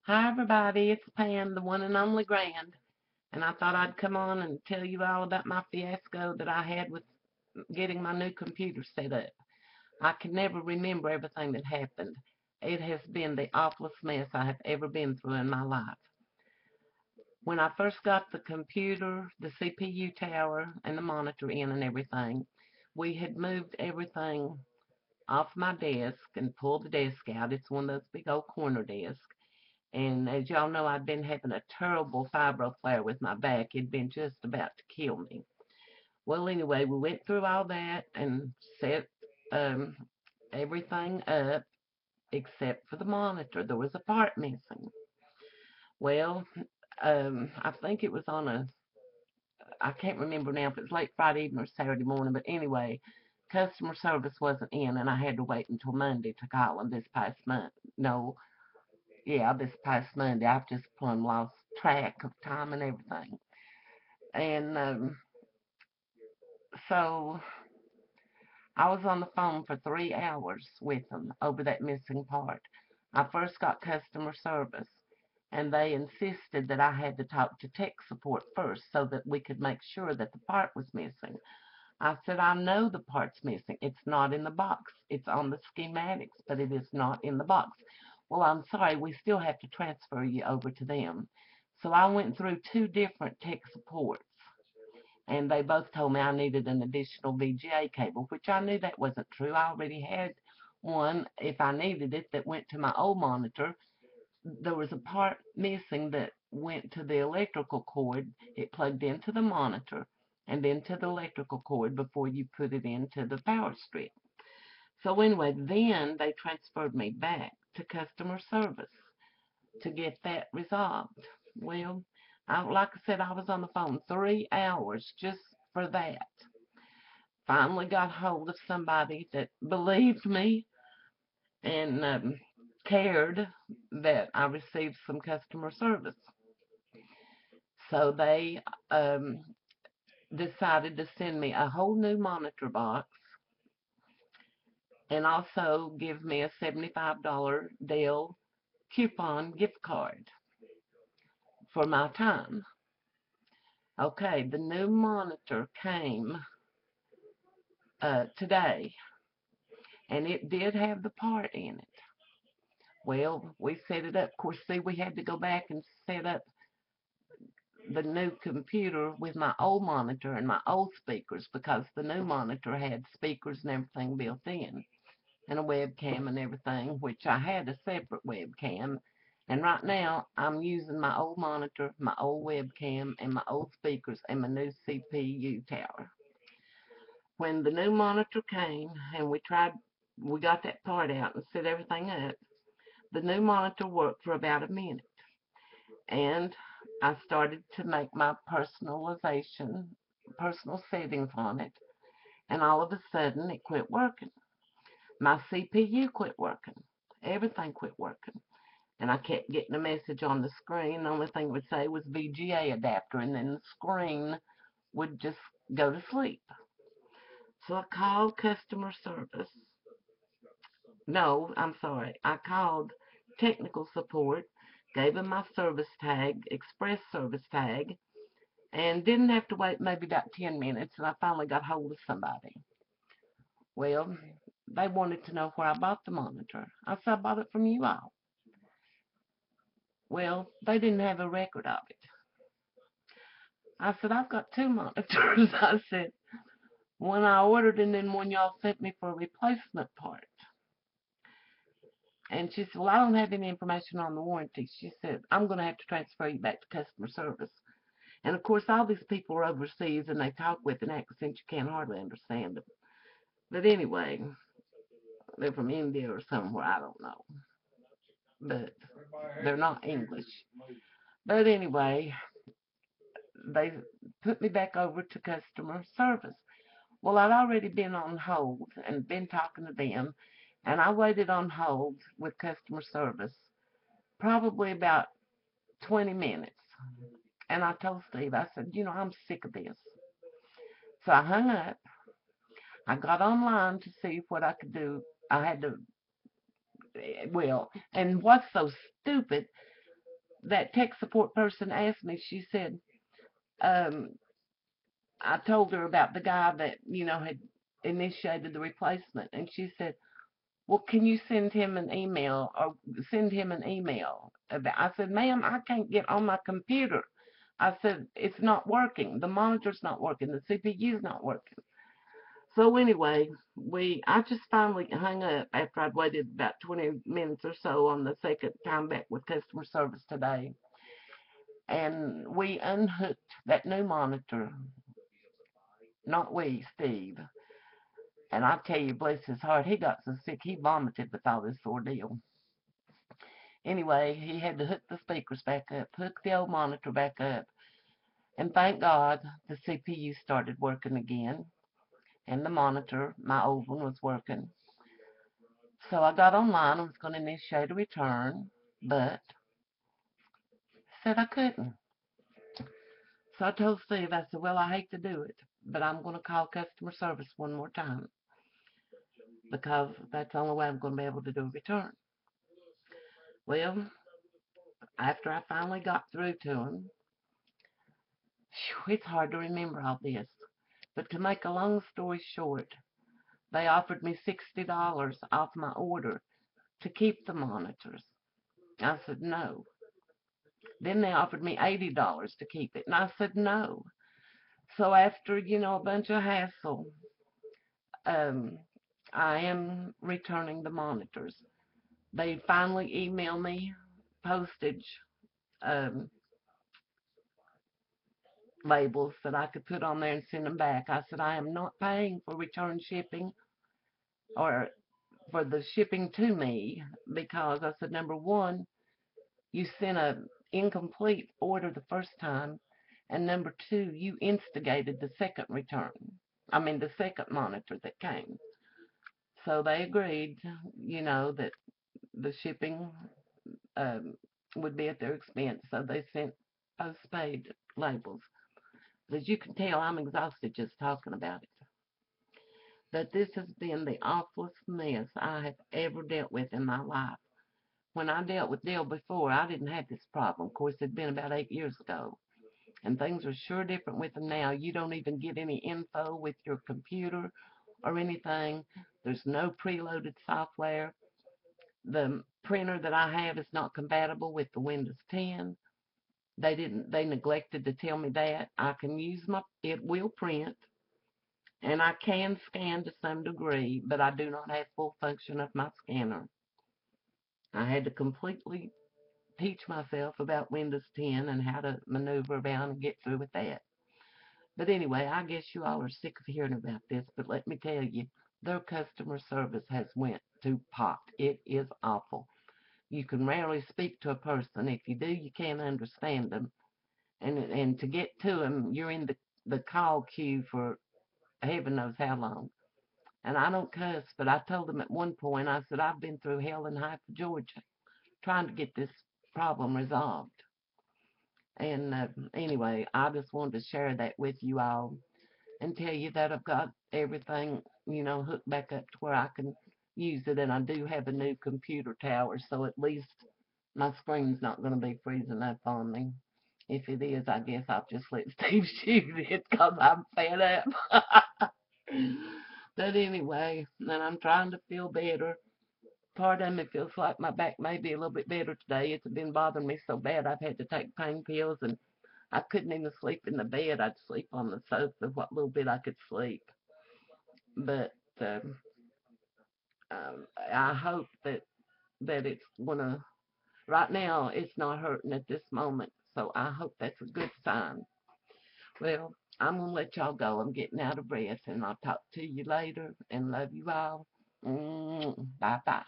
Hi, everybody. It's Pam, the one and only Grand. And I thought I'd come on and tell you all about my fiasco that I had with getting my new computer set up. I can never remember everything that happened. It has been the awfulest mess I have ever been through in my life. When I first got the computer, the CPU tower, and the monitor in and everything, we had moved everything off my desk and pulled the desk out. It's one of those big old corner desks. And as y'all know, I'd been having a terrible fibro flare with my back. It'd been just about to kill me. Well, anyway, we went through all that and set um, everything up except for the monitor. There was a part missing. Well, I think it was on I can't remember now if it was late Friday evening or Saturday morning, but anyway, customer service wasn't in, and I had to wait until Monday to call them this past month. No, yeah, this past Monday. I've just plumb lost track of time and everything. And so I was on the phone for 3 hours with them over that missing part. I first got customer service, and they insisted that I had to talk to tech support first so that we could make sure that the part was missing. I said, I know the part's missing. It's not in the box. It's on the schematics, but it is not in the box. Well, I'm sorry, we still have to transfer you over to them. So I went through two different tech supports, and they both told me I needed an additional VGA cable, which I knew that wasn't true. I already had one, if I needed it, that went to my old monitor. There was a part missing that went to the electrical cord. It plugged into the monitor and into the electrical cord before you put it into the power strip. So anyway, then they transferred me back to customer service to get that resolved. Well, like I said, I was on the phone 3 hours just for that. Finally got hold of somebody that believed me and cared that I received some customer service. So they decided to send me a whole new monitor box and also give me a $75 Dell coupon gift card for my time. Okay, the new monitor came today, and it did have the part in it. Well, we set it up. Of course, see, we had to go back and set up the new computer with my old monitor and my old speakers because the new monitor had speakers and everything built in and a webcam and everything, which I had a separate webcam. And right now, I'm using my old monitor, my old webcam, and my old speakers and my new CPU tower. When the new monitor came and we got that part out and set everything up, the new monitor worked for about a minute. And I started to make my personal settings on it. And all of a sudden, it quit working. My CPU quit working. Everything quit working. And I kept getting a message on the screen. The only thing it would say was VGA adapter, and then the screen would just go to sleep. So I called customer service. No, I'm sorry. I called technical support, gave them my service tag, express service tag, and didn't have to wait maybe about 10 minutes, and I finally got hold of somebody. Well, they wanted to know where I bought the monitor. I said I bought it from you all. Well, they didn't have a record of it. I said, I've got two monitors. I said, one I ordered and then one y'all sent me for a replacement part. And she said, well, I don't have any information on the warranty. She said, I'm going to have to transfer you back to customer service. And of course, all these people are overseas and they talk with an accent you can't hardly understand them. But anyway, they're from India or somewhere, I don't know. But they're not English. But anyway, they put me back over to customer service. Well, I'd already been on hold and been talking to them, and I waited on hold with customer service probably about 20 minutes. And I told Steve, I said, I'm sick of this. So I hung up. I got online to see what I could do. I had to well, and what's so stupid, that tech support person asked me, she said, um, I told her about the guy that, had initiated the replacement, and she said, well, can you send him an email or send him an email? I said, ma'am, I can't get on my computer. I said, it's not working. The monitor's not working. The CPU's not working. So anyway, I just finally hung up after I'd waited about 20 minutes or so on the second time back with customer service today. And we unhooked that new monitor. Not we, Steve. And I tell you, bless his heart, he got so sick he vomited with all this ordeal. Anyway, he had to hook the speakers back up, hook the old monitor back up, and thank God the CPU started working again, and the monitor, my old one, was working. So I got online and was going to initiate a return, but said I couldn't. So I told Steve, I said, well, I hate to do it, but I'm going to call customer service one more time because that's the only way I'm going to be able to do a return. Well, after I finally got through to him, it's hard to remember all this, but to make a long story short, they offered me $60 off my order to keep the monitors. I said no. Then they offered me $80 to keep it, and I said no. So after, a bunch of hassle, um, I am returning the monitors. They finally emailed me postage um, labels that I could put on there and send them back. I said, I am not paying for return shipping or for the shipping to me because I said, number one, you sent a incomplete order the first time, and number two, you instigated the second return. I mean, the second monitor that came. So they agreed, that the shipping um, would be at their expense. So they sent postpaid labels. But as you can tell, I'm exhausted just talking about it. But this has been the awfulest mess I have ever dealt with in my life. When I dealt with Dell before, I didn't have this problem. Of course, it'd been about 8 years ago. And things are sure different with them now. You don't even get any info with your computer or anything. There's no preloaded software. The printer that I have is not compatible with the Windows 10. They neglected to tell me that. I can use it will print, and I can scan to some degree, but I do not have full function of my scanner. I had to completely teach myself about Windows 10 and how to maneuver around and get through with that. But anyway, I guess you all are sick of hearing about this, but let me tell you, their customer service has went to pot. It is awful. You can rarely speak to a person. If you do, you can't understand them. And to get to them, you're in the call queue for heaven knows how long. And I don't cuss, but I told them at one point, I said, I've been through hell in Haifa, Georgia, trying to get this problem resolved. And anyway, I just wanted to share that with you all and tell you that I've got everything, hooked back up to where I can use it. And I do have a new computer tower, so at least my screen's not going to be freezing up on me. If it is, I guess I'll just let Steve shoot it because I'm fed up. But anyway, and I'm trying to feel better. Part of me feels like my back may be a little bit better today. It's been bothering me so bad I've had to take pain pills, and I couldn't even sleep in the bed. I'd sleep on the sofa, what little bit I could sleep. But I hope that it's gonna. Right now, it's not hurting at this moment, so I hope that's a good sign. Well, I'm gonna let y'all go. I'm getting out of breath, and I'll talk to you later. And love you all. Bye bye.